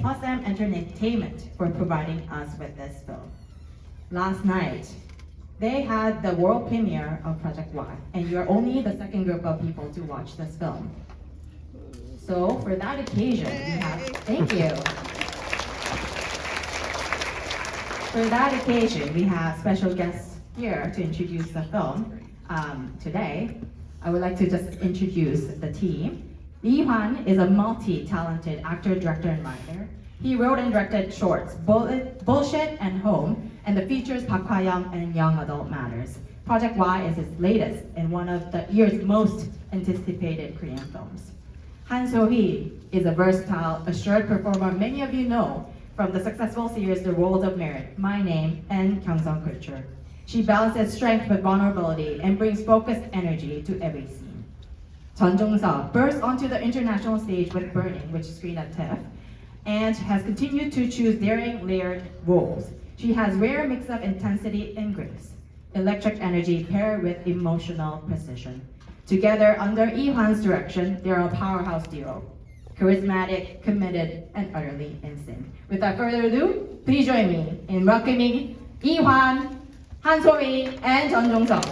Plus M Entertainment for providing us with this film. Last night, they had the world premiere of Project Y, and you're only the second group of people to watch this film. So for that occasion, we have, thank you. For that occasion, we have special guests here to introduce the film today. I would like to just introduce the team. Lee Hwan is a multi-talented actor, director, and writer. He wrote and directed shorts, Bullshit and Home, and the features Park Hwa-young and Young Adult Matters. Project Y is his latest and one of the year's most anticipated Korean films. Han So-hee is a versatile, assured performer many of you know from the successful series The Roles of Merit, My Name, and Gyeongseong Culture. She balances strength with vulnerability and brings focused energy to every scene. Chun Jung-seo burst onto the international stage with Burning, which screened at TIFF, and has continued to choose daring, layered roles. She has rare mix of intensity and grace, electric energy paired with emotional precision. Together, under Lee Hwan's direction, they are a powerhouse duo, charismatic, committed, and utterly in sync. Without further ado, please join me in welcoming Lee Hwan, Han So-hee, and Chun Jung-seo.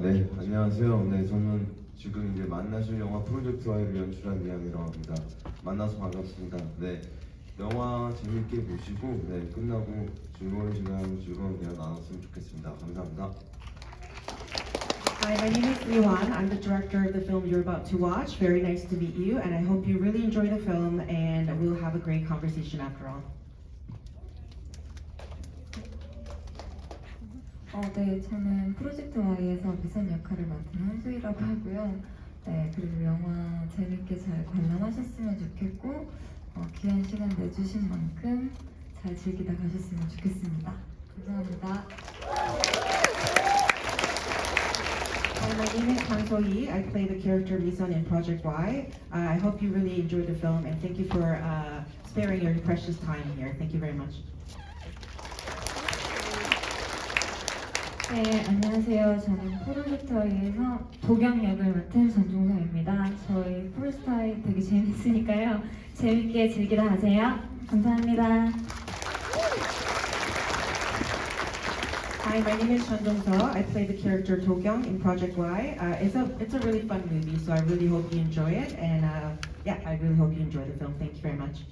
네, 안녕하세요. 네, 저는 지금 이제 만나실 영화 프로젝트 Y를 연출한 이항이라고 합니다. 만나서 반갑습니다. 네, 영화 재밌게 보시고, 네, 끝나고 즐거운 시간, 즐거운 대화 나눴으면 좋겠습니다. 감사합니다. Hi, my name is Lee Hwan. I'm the director of the film you're about to watch. Very nice to meet you, and I hope you really enjoy the film, and we'll have a great conversation after all. 네, 저는 프로젝트 Y에서 미선 역할을 맡은 한소희라고 하고요. 네, 그리고 영화 재밌게 잘 관람하셨으면 좋겠고 귀한 시간 내주신 만큼 잘 즐기다 가셨으면 좋겠습니다. 감사합니다. Hi, my name is Han So-hee. I play the character Misun in Project Y. I hope you really enjoyed the film, and thank you for sparing your precious time here. Thank you very much. 네, 안녕하세요. 저는 프로젝트 Y에서 도경 역을 맡은 전종서입니다. 저희 프로스타일 되게 재밌으니까요. 재밌게 즐기다 가세요. 감사합니다. Hi, my name is Chun Jung-seo. I play the character Do-kyung in Project Y. It's a really fun movie, so I really hope you enjoy it, and yeah, I really hope you enjoy the film. Thank you very much.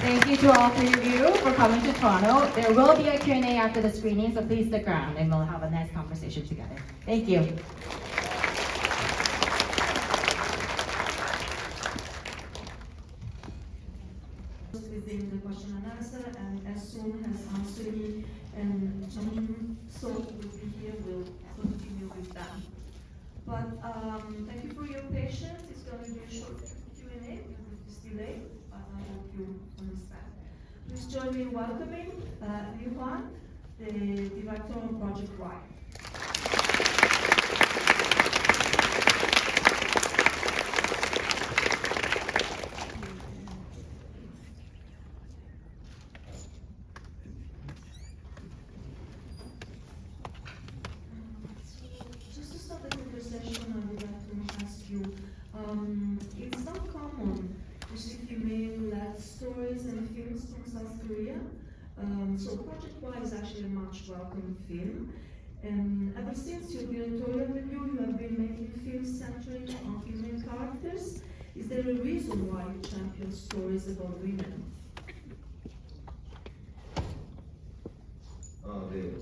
Thank you to all three of you for coming to Toronto. There will be a Q&A after the screening, so please stick around and we'll have a nice conversation together. Thank you. Within the question and answer, and as soon as Ansuri and Jung So will be here, we'll continue with that. But thank you for your patience. It's going to be a short Q&A with this delay, but I hope you understand. Please join me in welcoming Lee Hwan, the director of Project Y. Just to start the conversation, I would like to ask you, it's not common to see female-led stories and films from South Korea. So Project Y is actually a much welcome film. And ever since your directorial review, you have been making films centering on female characters. Is there a reason why you champion stories about women? 네.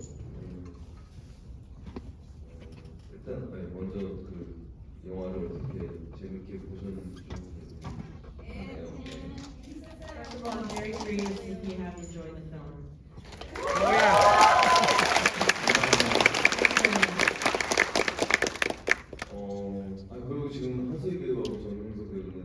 일단 먼저 그 영화를 어떻게 재밌게 보셨는지 좀 궁금해요. First of all, I'm very curious if you have enjoyed the film. 그리고 지금 한소희 배우하고 전용석 배우는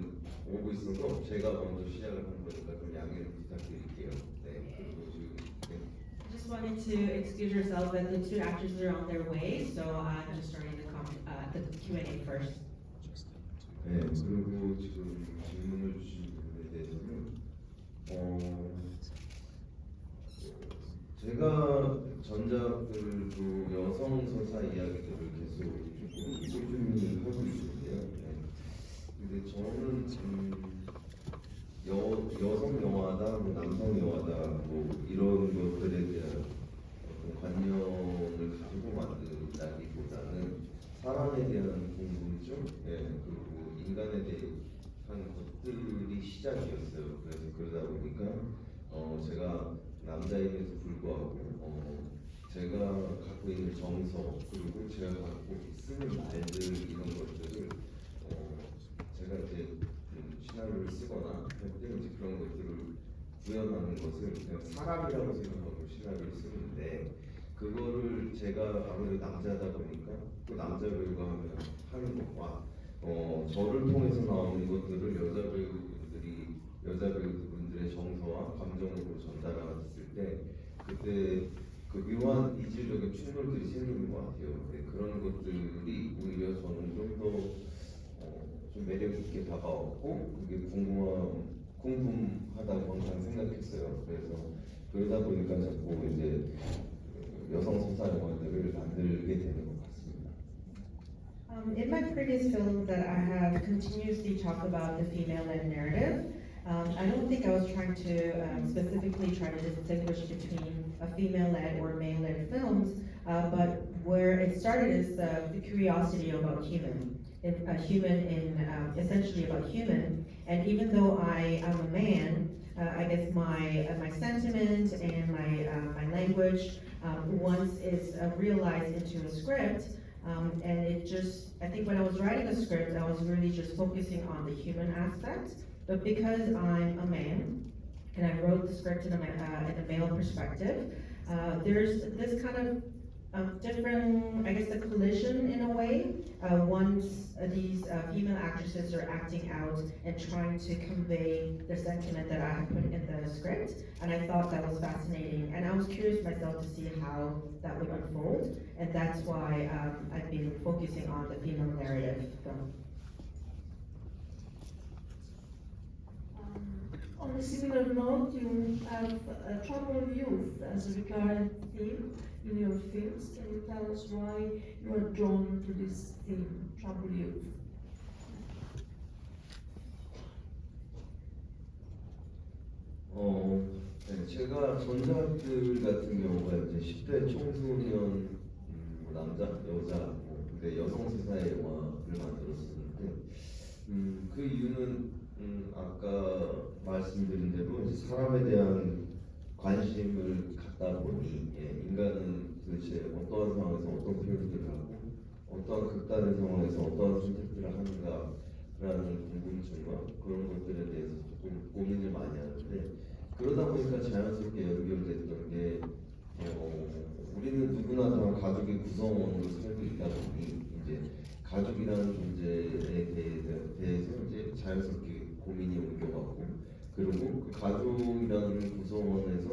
오고 있어서 제가 먼저 시작을 한 거니까 좀 양해 부탁드릴게요. 네. 그리고 지금 네. I just wanted to excuse yourself, but the two actors are on their way, so I'm just starting the Q&A first. 네. 그리고 지금 질문을 주신 부분에 대해서는 제가 전작들도 여성 서사 이야기들을 계속 조금 꾸준히 하고 있는데요. 네. 근데 저는 여성 영화다, 뭐 남성 영화다, 뭐 이런 것들에 대한 어떤 관념을 가지고 만든다기보다는 사람에 대한 궁금증, 예, 그리고 인간에 대한 것들이 시작이었어요. 그래서 그러다 보니까 제가 남자임에도 불구하고 제가 갖고 있는 정서 그리고 제가 갖고 쓰는 말들 이런 것들을 제가 이제 시나리오를 쓰거나 할 때 이제 그런 것들을 구현하는 것을 그냥 사람이라고 생각하고 시나리오를 쓰는데 그거를 제가 아무래도 남자다 보니까 또 남자 배우가 하는 것과 저를 통해서 나오는 것들을 여자 배우분들의 정서와 감정으로 전달했을 때 그때 그 묘한 이질적인 충돌들이 생기는 것 같아요. 네, 그런 것들이 오히려 저는 좀 더 좀 매력 있게 다가왔고 그게 궁금하다고 항상 생각했어요. 그래서 그러다 보니까 자꾸 이제 여성 서사 영화들을 만들게 되는 것 같습니다. In my previous films that I have continuously talked about the female-led narrative, I don't think I was trying to specifically try to distinguish between a female-led or male-led films, but where it started is the curiosity about essentially about human. And even though I am a man, I guess my sentiment and my language once is realized into a script. And it just, I think when I was writing a script, I was really just focusing on the human aspect. But because I'm a man, and I wrote the script in a male perspective, there's this kind of different, I guess, a collision in a way. Once these female actresses are acting out and trying to convey the sentiment that I have put in the script, and I thought that was fascinating, and I was curious myself to see how that would unfold, and that's why I've been focusing on the female narrative film. On a similar note, you have troubled youth as a recurrent theme in your films. Can you tell us why you are drawn to this theme, troubled youth? 네, 제가 전작들 같은 경우가 이제 10대 청소년 남자, 여자, 근데 여성 세사의 영화를 만들었었는데 그 이유는 아까 말씀드린 대로 이제 사람에 대한 관심을 갖다 보니 인간은 도대체 어떠한 상황에서 어떤 표현들을 하고 어떠한 극단의 상황에서 어떠한 선택들을 하는가라는 궁금증과 그런 것들에 대해서 조금 고민을 많이 하는데 그러다 보니까 자연스럽게 연결됐던 게 우리는 누구나 다 가족의 구성원으로 살고 있다 보니 이제 가족이라는 존재에 대해서 이제 자연스럽게 고민이 옮겨가고 그리고 그 가족이라는 구성원에서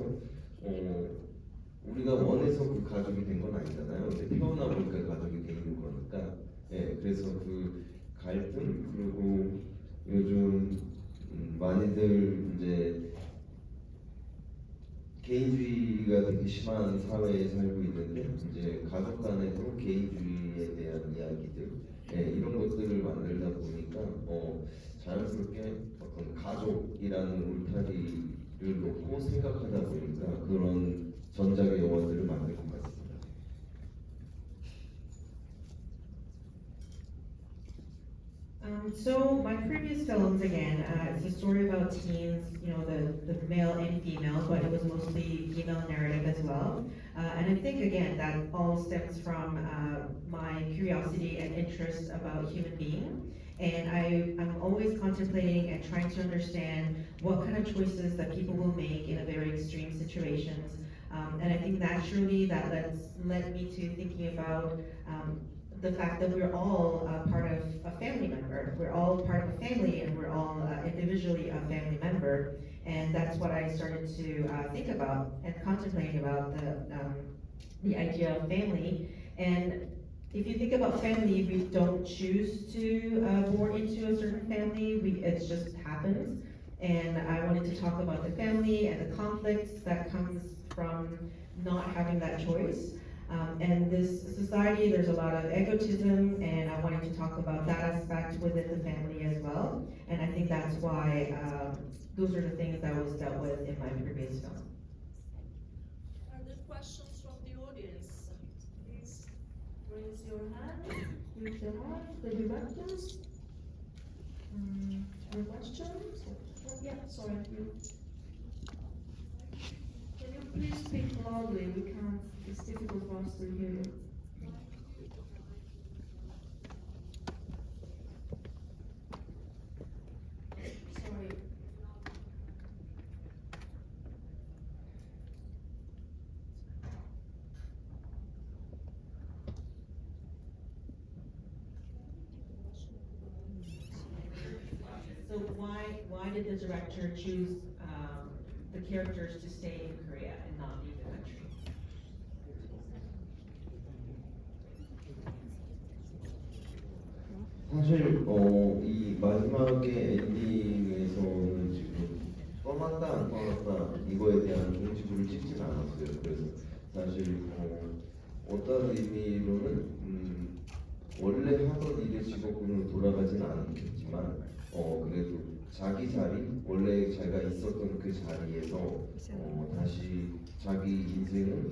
우리가 원해서 그 가족이 된 건 아니잖아요. 근데 태어나 보니까 가족이 돼 있는 거니까 그래서 그 갈등 그리고 요즘 많이들 이제 개인주의가 되게 심한 사회에 살고 있는데 이제 가족 간에도 개인주의에 대한 이야기들 이런 것들을 만들다 보니까 자연스럽게 어떤 가족이라는 울타리를 놓고 생각하다 보니까 그런 전작의 영화들을 만든 것 같습니다. So my previous films, again, it's a story about teens, you know, the male and female, but it was mostly female narrative as well. And I think, again, that all stems from my curiosity and interest about human being. And I'm always contemplating and trying to understand what kind of choices that people will make in a very extreme situations. And I think naturally that led me to thinking about the fact that we're all part of a family member. We're all part of a family, and we're all individually a family member. And that's what I started to think about and contemplate about the idea of family. And if you think about family, we don't choose to born into a certain family. It just happens. And I wanted to talk about the family and the conflicts that comes from not having that choice. And this society, there's a lot of egotism, and I wanted to talk about that aspect within the family as well. And I think that's why those are the things that was dealt with in my previous film. Are there questions from the audience? Please raise your hand. With the mic, the directors. Any questions? Oh, yeah, sorry. Can you please speak loudly? We can't. It's difficult for us to hear you. Sorry. So why did the director choose the characters to stay in Korea and not leave the country? 사실 이 마지막에 엔딩에서는 지금 떠났다 안 떠났다 이거에 대한 종지부를 찍지는 않았어요. 그래서 사실 어떤 의미로는 원래 하던 일의 직업군으로 돌아가지는 않겠지만 그래도 자기 자리 원래 자기가 있었던 그 자리에서 다시 자기 인생을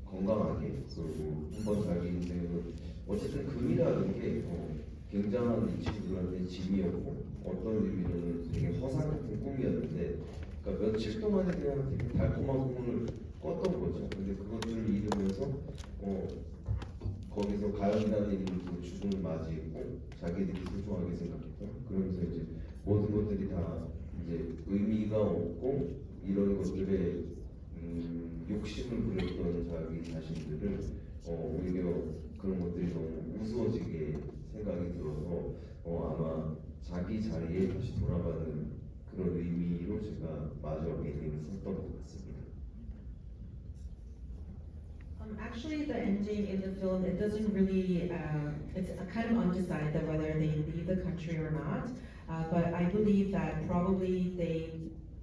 건강하게 그리고 한번 자기 인생을 어쨌든 금이라는 게 굉장한 이 친구들한테 짐이었고 어떤 의미로는 되게 허상 같은 꿈이었는데 그러니까 며칠 동안에 그냥 되게 달콤한 꿈을 꿨던 거죠. 근데 그것들을 잃으면서 거기서 가연이라는 이름으로 죽음을 맞이했고 자기들이 소중하게 생각했던 그러면서 이제 모든 것들이 다 이제 의미가 없고 이런 것들에 욕심을 부렸던 자기 자신들을 오히려 그런 것들이 너무 우스워지게 생각이 들어서 아마 자기 자리에 다시 돌아가는 그런 의미로 제가 마지막 엔딩을 썼던 것 같습니다. Actually, the ending in the film, it doesn't really, it's kind of undecided whether they leave the country or not. But I believe that probably they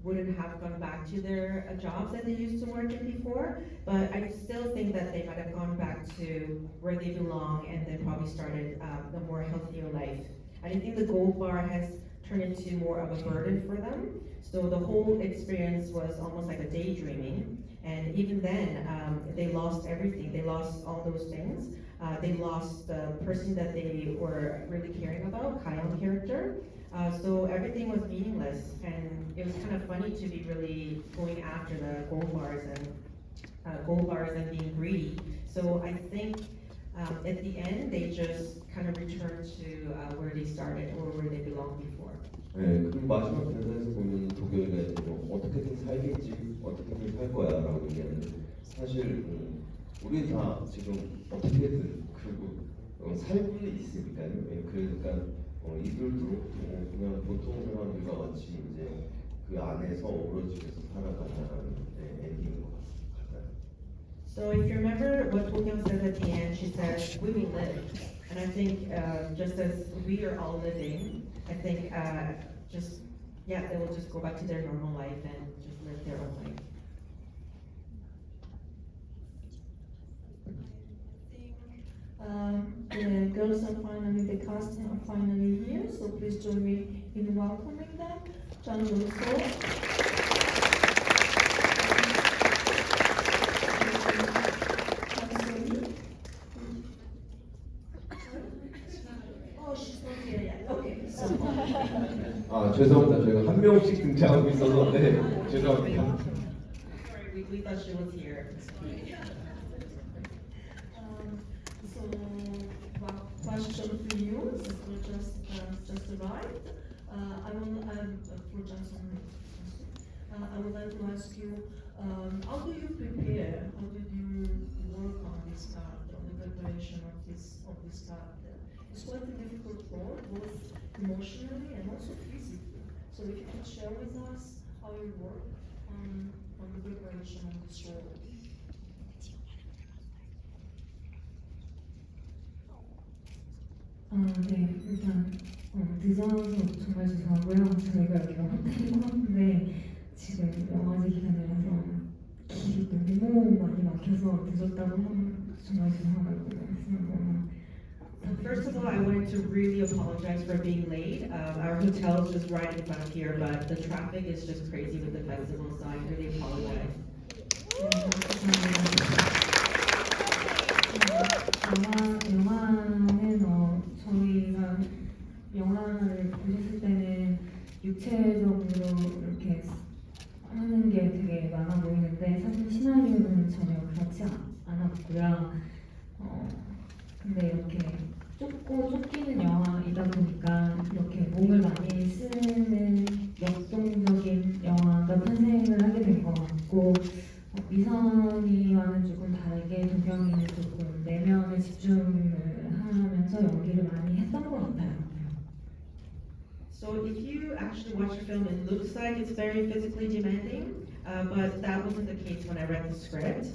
wouldn't have gone back to their jobs that they used to work in before. But I still think that they might have gone back to where they belong and then probably started a more healthier life. I think the gold bar has turned into more of a burden for them. So the whole experience was almost like a daydreaming. And even then, they lost everything. They lost all those things. They lost the person that they were really caring about, Kayeon character. So everything was meaningless, and it was kind of funny to be really going after the gold bars and being greedy. So I think at the end, they just kind of returned to where they started or where they belonged before. 네, 그리고 마지막 대사에서 보면 도겸이가 이제 어떻게든 살겠지, 어떻게든 살 거야라고 얘기하는데 사실 우리 다 지금 어떻게든 그리고 살고 있으니까요. 예, 그러니까 이들도 그냥 보통 사람들과 같이 이제 그 안에서 어우러지면서 살아가자는 엔딩인 것 같아요. So if you remember what Tokyung says at the end, she says, "We will live," and I think just as we are all living, I think they will just go back to their normal life and just live their own life. The girls are finally, the cast are finally here, so please join me in welcoming them. Chang Jung-so. Oh, she's not here yet. Okay, so. 아 죄송합니다. 저희가 한 명씩 등장하고 있어서 죄송합니다. Sorry, we thought she was here. So, one question for you, since we just arrived. I would like to ask you, how do you prepare? How did you work on this character, on the preparation of this character? It's quite a difficult role, both emotionally and also physically. So if you could share with us how you work on the preparation of this role. 네, 일단 늦어서 정말 죄송하고요. 저희가 이렇게 영화 때리고 하는데 지금 영화제 기간이라서 길이 계속 늦었다고 하면 정말 죄송하다고 말씀을 First of all, I wanted to really apologize for being late. Our hotel is just right in front of here, but the traffic is just crazy with the festival, so I really apologize. 영화는 저희가 영화를 보셨을 때는 육체적으로 이렇게 하는 게 되게 많아 보이는데 사실 시나리오는 전혀 그렇지 않았고요. 근데 이렇게 좁고 쫓기는 영화이다 보니까 이렇게 몸을 많이 쓰는 역동적인 영화가 탄생을 하게 된 것 같고 미선이와는 조금 다르게 도경이는 조금 내면에 집중을 하면서 연기를 많이 했던 것 같아요. So if you actually watch the film, it looks like it's very physically demanding, but that wasn't the case when I read the script.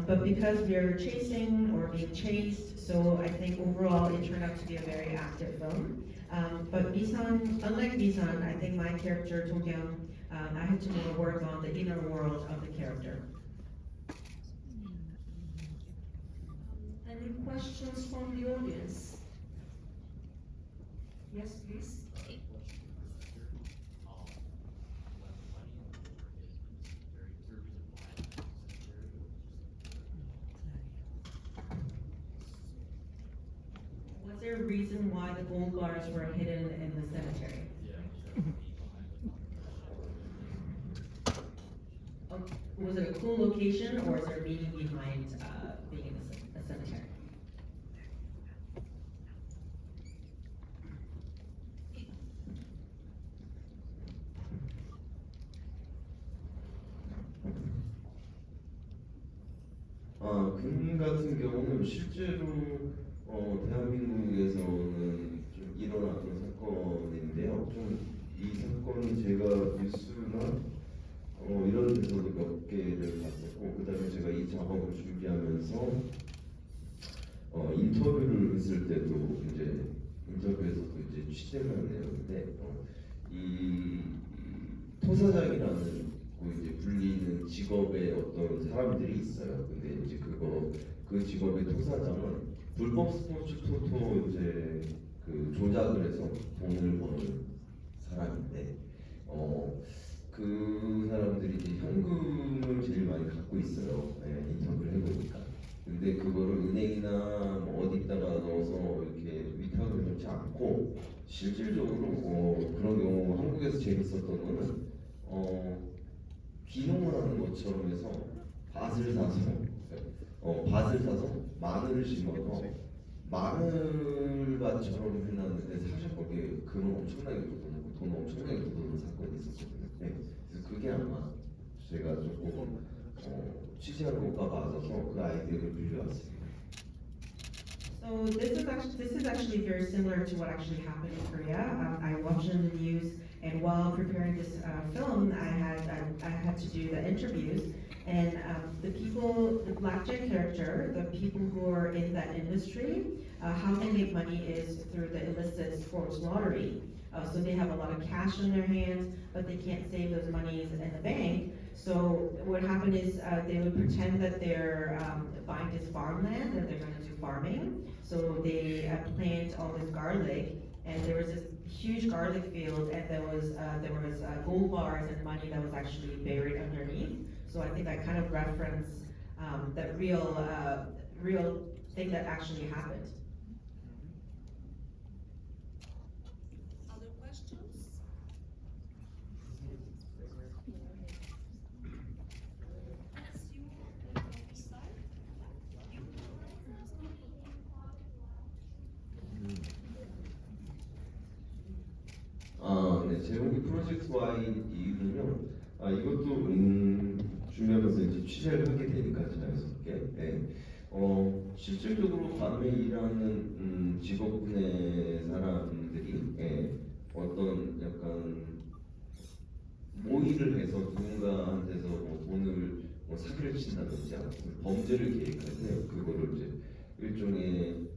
But because we're chasing or being chased, so I think overall it turned out to be a very active film. But Misan, unlike Misan, I think my character Tokyang, I had to more work on the inner world of the character. Any questions from the audience? Yes, please. Was there a reason why the gold bars were hidden in the cemetery? Was it a cool location, or is there a meaning behind being in a cemetery? 금 같은 경우는 실제로 대한민국에서는 좀 일어났던 사건인데요. 좀 이 사건은 제가 뉴스나 이런 데서도 몇 개를 봤었고, 그다음에 제가 이 작업을 준비하면서 인터뷰를 했을 때도 이제 인터뷰에서도 이제 취재를 한 내용인데 이 토사장이라는 이제 불리는 직업의 어떤 사람들이 있어요. 근데 이제 그 직업의 토사장은 불법 스포츠 토토 이제 그 조작을 해서 돈을 버는 사람인데 그 사람들이 이제 현금을 제일 많이 갖고 있어요. 네, 인터뷰를 해보니까. 근데 그거를 은행이나 뭐 어디다가 넣어서 이렇게 위탁을 놓지 않고 실질적으로 그런 경우 한국에서 재밌었던 거는 기농을 하는 것처럼 해서 밭을 사서 마늘을 심어서 마늘밭처럼 해놨는데 사실 거기에 금을 엄청나게 묻어놓고 돈 엄청나게 묻어놓은 사건이 있었거든요. 네. 그래서 그게 아마 제가 조금 취재하는 것과 맞아서 그 아이디어를 빌려왔습니다. So this is actually very similar to what actually happened in Korea. I watched it in the news, and while preparing this film, I had to do the interviews, and the blackjack character, the people who are in that industry, how they make money is through the illicit sports lottery. So they have a lot of cash in their hands, but they can't save those monies in the bank. So what happened is they would pretend that they're buying this farmland and they're going to do farming. So they plant all this garlic, and there was this huge garlic field, and there was gold bars and money that was actually buried underneath. So I think that kind of reference that real thing that actually happened. Other questions? Yes, you start. 네, 제목이 프로젝트 Y 이유는요. 이것도 준비하면서 이제 취재를 하게 되니까 자연스럽게. 네. 실질적으로 밤에 일하는 직업군의 사람들이 어떤 약간 모의를 해서 누군가한테서 돈을 사기를 친다든지 범죄를 계획할 때 그거를 이제 일종의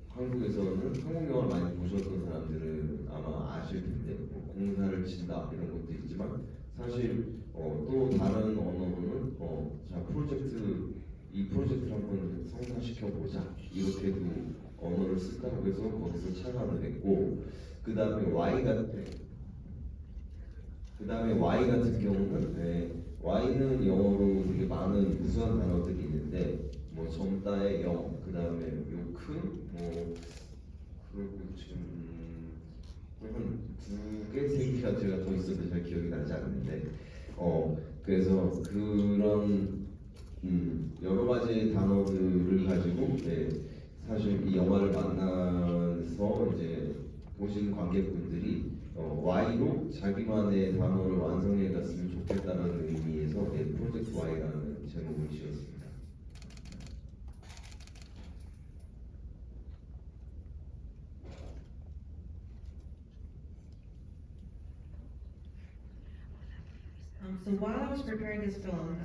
한국에서는 한국 영화를 많이 보셨던 사람들은 아마 아실 텐데 공사를 친다 이런 것도 있지만 사실 또 다른 언어로는 자 프로젝트 지켜보자 이렇게도 언어를 쓴다고 해서 거기서 착안을 했고 그 다음에 Y 같은 경우는 Y는 영어로 되게 많은 우수한 단어들이 있는데 뭐 젊다의 영, 그 다음에 요큰 뭐 그리고 지금 한 2개, 3개가 제가 더 있어도 잘 기억이 나지 않는데 그래서 그런 여러 가지 단어들을 가지고 사실 이 영화를 만나서 이제 보신 관객분들이 Y로 자기만의 단어를 완성해 갔으면 좋겠다는 의미에서 프로젝트 Y라는 제목을 지었습니다. So while I was preparing this film,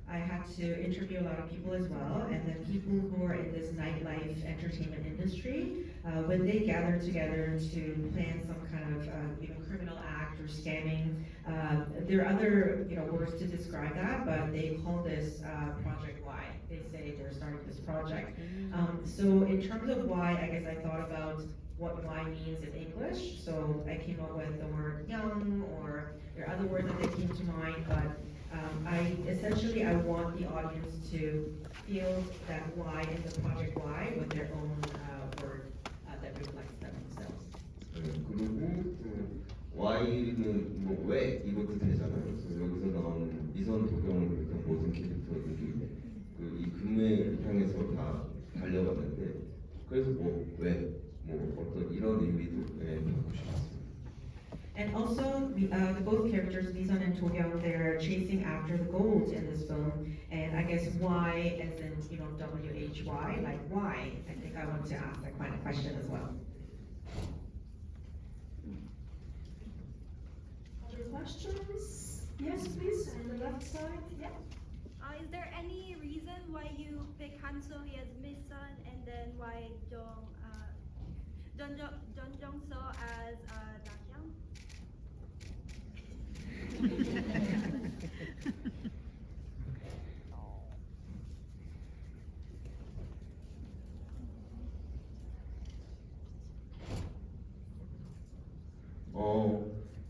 I had to interview a lot of people as well, and then people who are in this nightlife entertainment industry, when they gather together to plan some kind of criminal act or scamming, there are other words to describe that, but they call this Project Y. They say they're starting this project. So in terms of Y, I guess I thought about what Y means in English. So I came up with the word young, or there are other words that came to mind, but I want the audience to feel that Y in the Project Y with their own word that reflects them themselves. 그리고 Y는 뭐 왜 이것도 되잖아요. 그래서 여기서 나오는 미선 도경을 비롯한 모든 캐릭터들이 이 근무를 향해서 다 달려가는데 그래서 왜 어떤 이런 의미도 갖고 싶었습니다. And also, both characters, Misun and Togyong, they're chasing after the gold in this film. And I guess why, as in, WHY, like why? I think I want to ask that kind of question as well. Other questions? Yes, please, on the left side. Yeah. Is there any reason why you pick Han So-hee as Misun and then why John Jong-so as Dakyang?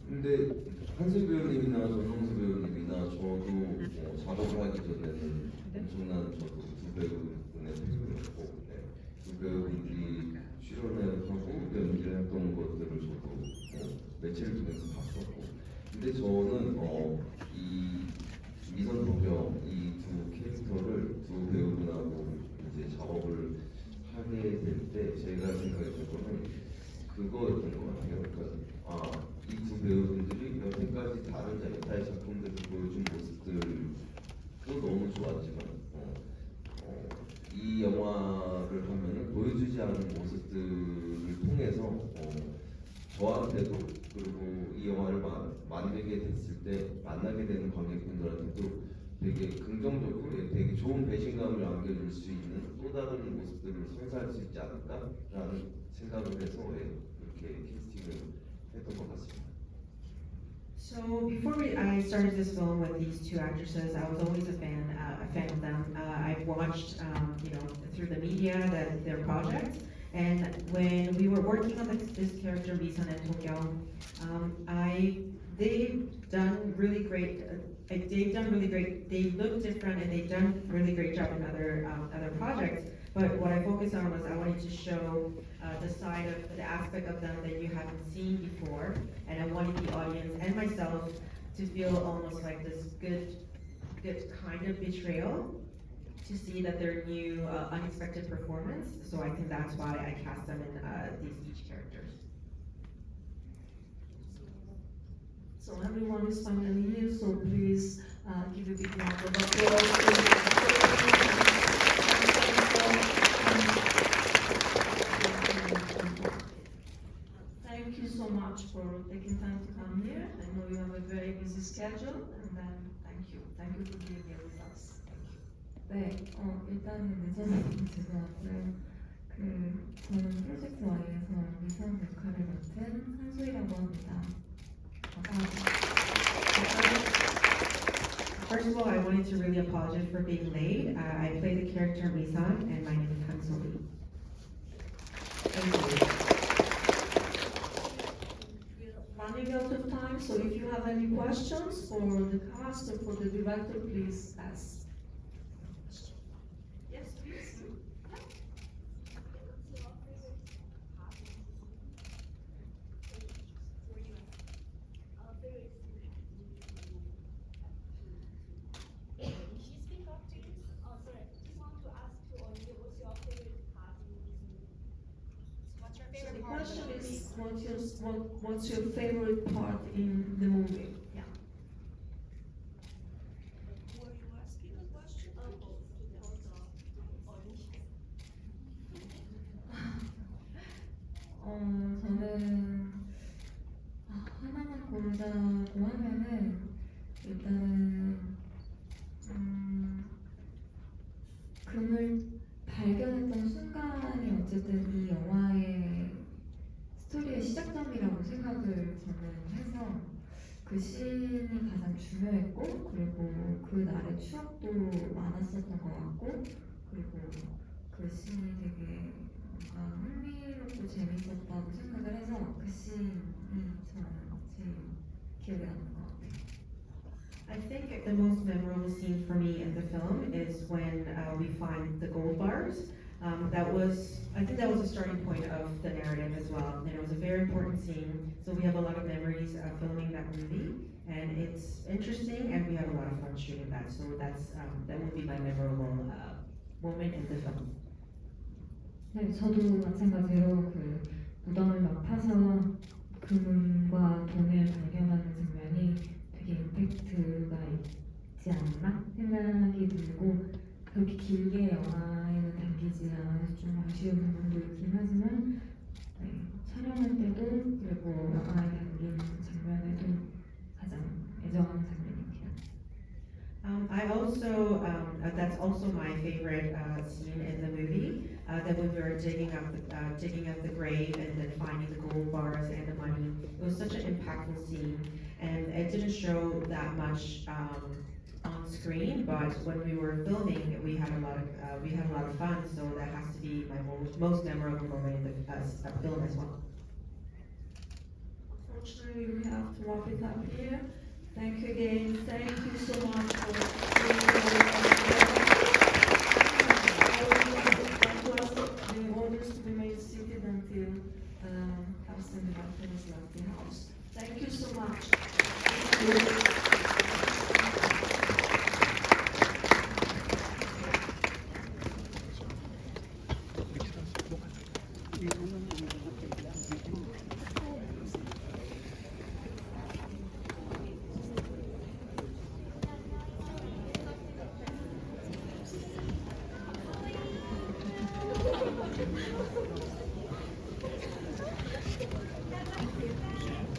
근데 한슬 배우님이나 전동수 배우님이나 저도 작업을 하기 전에는 엄청난 저도 두 배우분의 팬이었고 두 배우분들이 출연을 하고 연기를 했던 것들을 저도 매체를 통해서 봤었고 근데 저는 이 미선 도경 이 두 캐릭터를 두 배우분하고 이제 작업을 하게 될 때 제가 생각했던 거는 그거였던 것 같아요. 그러니까 이 두 배우분들이 여태까지 다른 여타의 작품들을 보여준 모습들도 너무 좋았지만 이 영화를 하면은 보여주지 않은 모습들을 통해서 저한테도 그리고 이 영화를 만들게 됐을 때 만나게 되는 관객분들한테도 되게 긍정적으로 되게 좋은 배신감을 안겨줄 수 있는 또 다른 모습들을 선사할 수 있지 않을까라는 생각을 해서 이렇게 캐스팅을 했던 것 같습니다. So before I started this film with these two actresses, I was always a fan of them. I've watched, through the media their projects, and when we were working on this character, Misun and Togyong, they've done really great. They look different, and they've done really great job in other projects. But what I focused on was I wanted to show the aspect of them that you haven't seen before, and I wanted the audience and myself to feel almost like this good kind of betrayal, to see that they're new, unexpected performance. So I think that's why I cast them in these each characters. So everyone is finally here, so please give a big round of applause. Thank you so much for taking time to come here. I know you have a very busy schedule, and then thank you for being here with us. 네, 일단은 늦어서 죄송하고요. 저는 프로젝트 Y에서 미선 역할을 맡은 한소희라고 합니다. 감사합니다. First of all, I wanted to really apologize for being late. I play the character Misan, and my name is Han Lee. Thank you. We're running out of time, so if you have any questions for the cast or for the director, please ask. Yes, please. Can she speak up to you? Oh, sorry. Just want to ask you only what's your favorite part in this movie? What's your So favorite the part of question the movie? is, what's your favorite part in the movie? Yeah. Were you asking a question? 저는 하나만 고르자고 하면은 일단은 금을 발견했던 순간이 어쨌든 이 영화의 스토리의 시작점이라고 생각을 저는 해서 그 씬이 가장 중요했고 그리고 그 날의 추억도 많았었던 것 같고 그리고 그 씬이 되게 뭔가 흥미롭고 재밌었다고 생각을 해서 그 씬이 저는 제일 기억에 남는 것 같아요. I think the most memorable scene for me in the film is when we find the gold bars. I think that was the starting point of the narrative as well. And it was a very important scene. So we have a lot of memories of filming that movie, and it's interesting, and we had a lot of fun shooting that. So that would be my memorable moment in the film. 네, 저도 마찬가지로 그 무덤을 막 파서 금과 돈을 발견하는 장면이 되게 임팩트가 있지 않나 생각이 들고 그렇게 길게 영화에는 담기지 않아서 좀 아쉬운 부분도 있긴 하지만 네, 촬영할 때도 그리고 영화에 담긴 장면에도 가장 애정하는 장면입니다. I also, that's also my favorite scene in the movie. That when we were digging up the grave and then finding the gold bars and the money. It was such an impactful scene, and it didn't show that much on screen. But when we were filming, we had a lot of fun. So that has to be my most memorable moment in the film as well. Unfortunately, we have to wrap it up here. Thank you again. Thank you so much for being here. I would like to ask the audience to remain seated until cast and director has left the house. Thank you so much. Thank you.